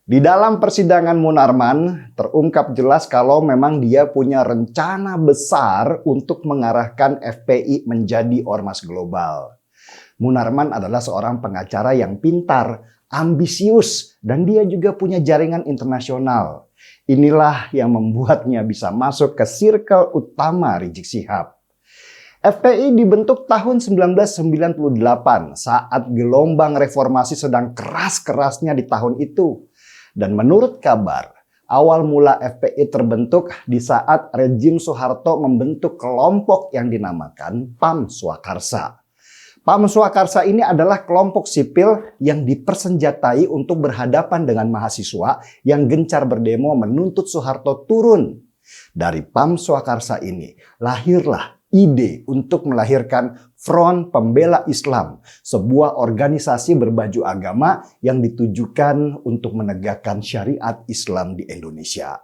Di dalam persidangan Munarman, terungkap jelas kalau memang dia punya rencana besar untuk mengarahkan FPI menjadi ormas global. Munarman adalah seorang pengacara yang pintar, ambisius, dan dia juga punya jaringan internasional. Inilah yang membuatnya bisa masuk ke circle utama Rizik Syihab. FPI dibentuk tahun 1998 saat gelombang reformasi sedang keras-kerasnya di tahun itu. Dan menurut kabar, awal mula FPI terbentuk di saat rejim Soeharto membentuk kelompok yang dinamakan PAM Swakarsa. PAM Swakarsa ini adalah kelompok sipil yang dipersenjatai untuk berhadapan dengan mahasiswa yang gencar berdemo menuntut Soeharto turun. Dari PAM Swakarsa ini lahirlah ide untuk melahirkan Front Pembela Islam, sebuah organisasi berbaju agama yang ditujukan untuk menegakkan syariat Islam di Indonesia.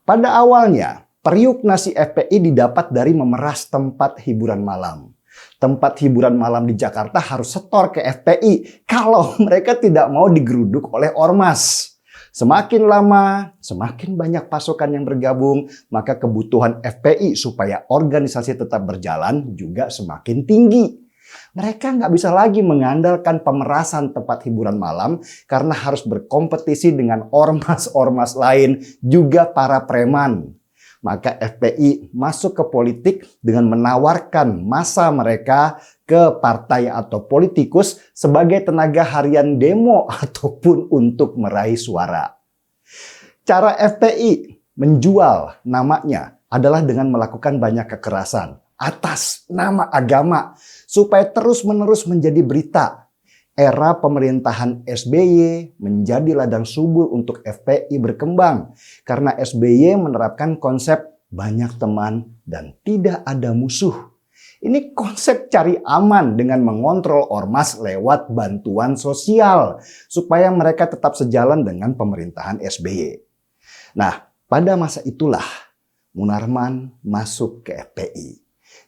Pada awalnya, periuk nasi FPI didapat dari memeras tempat hiburan malam. Tempat hiburan malam di Jakarta harus setor ke FPI kalau mereka tidak mau digeruduk oleh ormas. Semakin lama, semakin banyak pasukan yang bergabung, maka kebutuhan FPI supaya organisasi tetap berjalan juga semakin tinggi. Mereka nggak bisa lagi mengandalkan pemerasan tempat hiburan malam karena harus berkompetisi dengan ormas-ormas lain, juga para preman. Maka FPI masuk ke politik dengan menawarkan massa mereka ke partai atau politikus sebagai tenaga harian demo ataupun untuk meraih suara. Cara FPI menjual namanya adalah dengan melakukan banyak kekerasan atas nama agama supaya terus-menerus menjadi berita. Era pemerintahan SBY menjadi ladang subur untuk FPI berkembang karena SBY menerapkan konsep banyak teman dan tidak ada musuh. Ini konsep cari aman dengan mengontrol ormas lewat bantuan sosial supaya mereka tetap sejalan dengan pemerintahan SBY. Nah, pada masa itulah Munarman masuk ke FPI.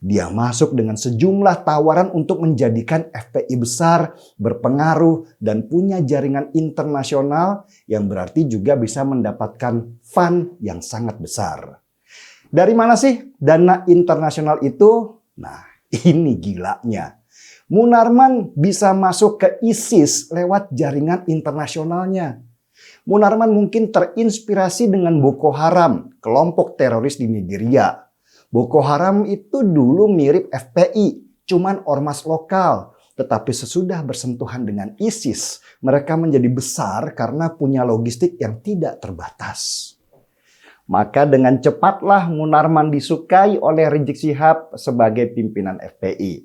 Dia masuk dengan sejumlah tawaran untuk menjadikan FPI besar, berpengaruh, dan punya jaringan internasional yang berarti juga bisa mendapatkan fund yang sangat besar. Dari mana sih dana internasional itu? Nah, ini gilanya. Munarman bisa masuk ke ISIS lewat jaringan internasionalnya. Munarman mungkin terinspirasi dengan Boko Haram, kelompok teroris di Nigeria. Boko Haram itu dulu mirip FPI, cuman ormas lokal. Tetapi sesudah bersentuhan dengan ISIS, mereka menjadi besar karena punya logistik yang tidak terbatas. Maka dengan cepatlah Munarman disukai oleh Rizik Syihab sebagai pimpinan FPI.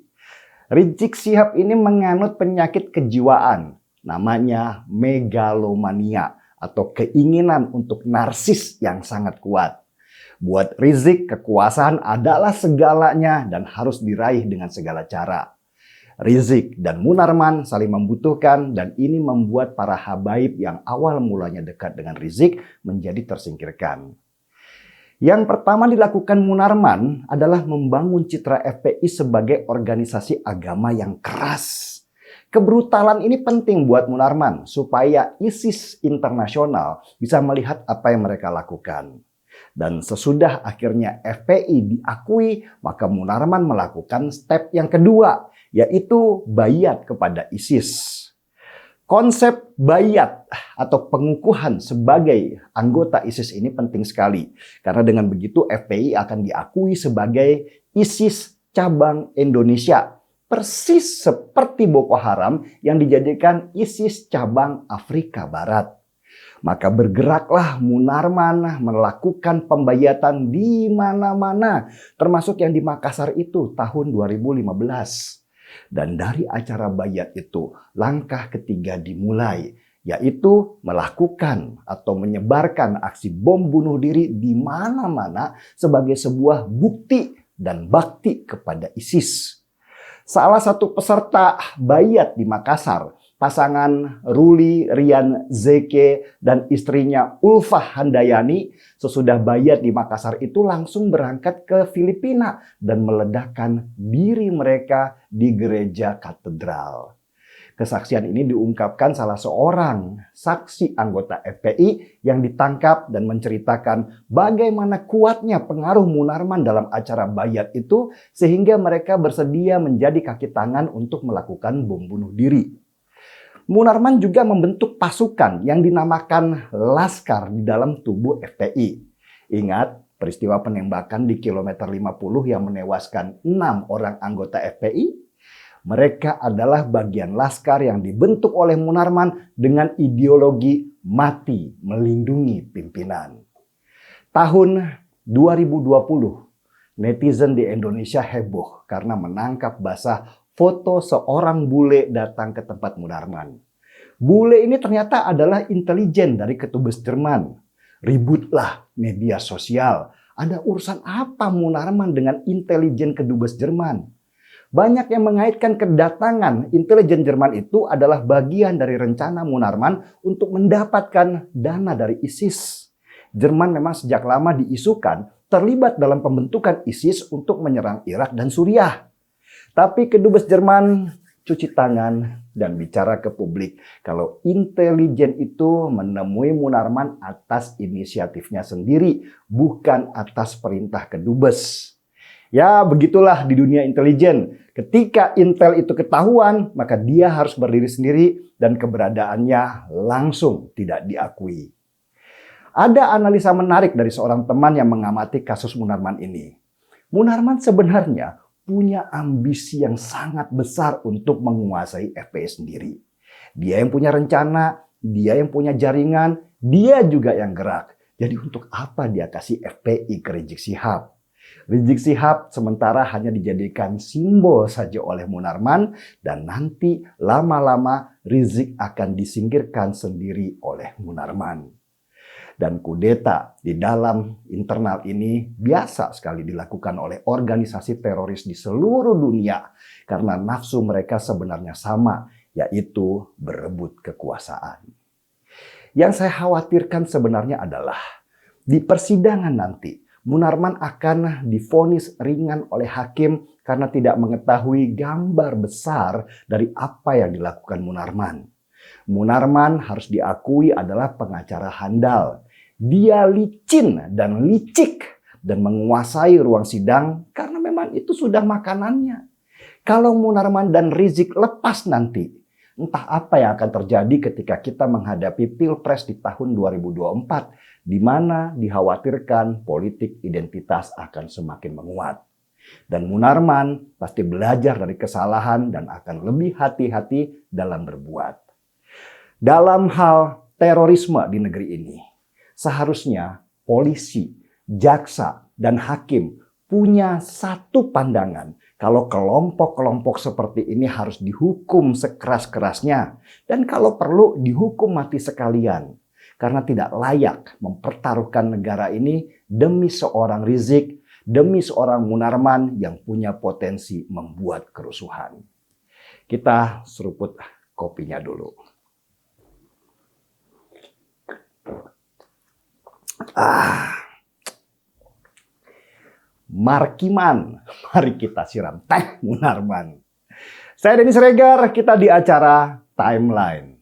Rizik Syihab ini menganut penyakit kejiwaan, namanya megalomania atau keinginan untuk narsis yang sangat kuat. Buat Rizik, kekuasaan adalah segalanya dan harus diraih dengan segala cara. Rizik dan Munarman saling membutuhkan dan ini membuat para habaib yang awal mulanya dekat dengan Rizik menjadi tersingkirkan. Yang pertama dilakukan Munarman adalah membangun citra FPI sebagai organisasi agama yang keras. Kebrutalan ini penting buat Munarman supaya ISIS internasional bisa melihat apa yang mereka lakukan. Dan sesudah akhirnya FPI diakui, maka Munarman melakukan step yang kedua, yaitu bayat kepada ISIS. Konsep bayat atau pengukuhan sebagai anggota ISIS ini penting sekali. Karena dengan begitu FPI akan diakui sebagai ISIS cabang Indonesia. Persis seperti Boko Haram yang dijadikan ISIS cabang Afrika Barat. Maka bergeraklah Munarman melakukan pembayatan di mana-mana, termasuk yang di Makassar itu tahun 2015. Dan dari acara bayat itu, langkah ketiga dimulai, yaitu melakukan atau menyebarkan aksi bom bunuh diri di mana-mana sebagai sebuah bukti dan bakti kepada ISIS. Salah satu peserta bayat di Makassar, pasangan Ruli Rian Zeke dan istrinya Ulfah Handayani, sesudah bayat di Makassar itu langsung berangkat ke Filipina dan meledakkan diri mereka di gereja katedral. Kesaksian ini diungkapkan salah seorang saksi anggota FPI yang ditangkap dan menceritakan bagaimana kuatnya pengaruh Munarman dalam acara Bayat itu sehingga mereka bersedia menjadi kaki tangan untuk melakukan bom bunuh diri. Munarman juga membentuk pasukan yang dinamakan Laskar di dalam tubuh FPI. Ingat peristiwa penembakan di kilometer 50 yang menewaskan 6 orang anggota FPI? Mereka adalah bagian Laskar yang dibentuk oleh Munarman dengan ideologi mati melindungi pimpinan. Tahun 2020, netizen di Indonesia heboh karena menangkap basah foto seorang bule datang ke tempat Munarman. Bule ini ternyata adalah intelijen dari Kedubes Jerman. Ributlah media sosial. Ada urusan apa Munarman dengan intelijen Kedubes Jerman? Banyak yang mengaitkan kedatangan intelijen Jerman itu adalah bagian dari rencana Munarman untuk mendapatkan dana dari ISIS. Jerman memang sejak lama diisukan terlibat dalam pembentukan ISIS untuk menyerang Irak dan Suriah. Tapi Kedubes Jerman cuci tangan dan bicara ke publik kalau intelijen itu menemui Munarman atas inisiatifnya sendiri, bukan atas perintah Kedubes. Ya, begitulah di dunia intelijen. Ketika intel itu ketahuan, maka dia harus berdiri sendiri dan keberadaannya langsung tidak diakui. Ada analisa menarik dari seorang teman yang mengamati kasus Munarman ini. Munarman sebenarnya punya ambisi yang sangat besar untuk menguasai FPI sendiri. Dia yang punya rencana, dia yang punya jaringan, dia juga yang gerak. Jadi untuk apa dia kasih FPI ke Rizik Syihab? Rizik Syihab sementara hanya dijadikan simbol saja oleh Munarman dan nanti lama-lama Rizik akan disingkirkan sendiri oleh Munarman. Dan kudeta di dalam internal ini biasa sekali dilakukan oleh organisasi teroris di seluruh dunia karena nafsu mereka sebenarnya sama, yaitu berebut kekuasaan. Yang saya khawatirkan sebenarnya adalah di persidangan nanti Munarman akan divonis ringan oleh hakim karena tidak mengetahui gambar besar dari apa yang dilakukan Munarman. Munarman harus diakui adalah pengacara handal. Dia licin dan licik dan menguasai ruang sidang karena memang itu sudah makanannya. Kalau Munarman dan Rizik lepas nanti, entah apa yang akan terjadi ketika kita menghadapi Pilpres di tahun 2024, di mana dikhawatirkan politik identitas akan semakin menguat. Dan Munarman pasti belajar dari kesalahan dan akan lebih hati-hati dalam berbuat. Dalam hal terorisme di negeri ini, seharusnya polisi, jaksa, dan hakim punya satu pandangan. Kalau kelompok-kelompok seperti ini harus dihukum sekeras-kerasnya. Dan kalau perlu dihukum mati sekalian. Karena tidak layak mempertaruhkan negara ini demi seorang Rizik, demi seorang Munarman yang punya potensi membuat kerusuhan. Kita seruput kopinya dulu. Markiman, mari kita siram teh Munarman. Saya Denny Siregar, kita di acara Timeline.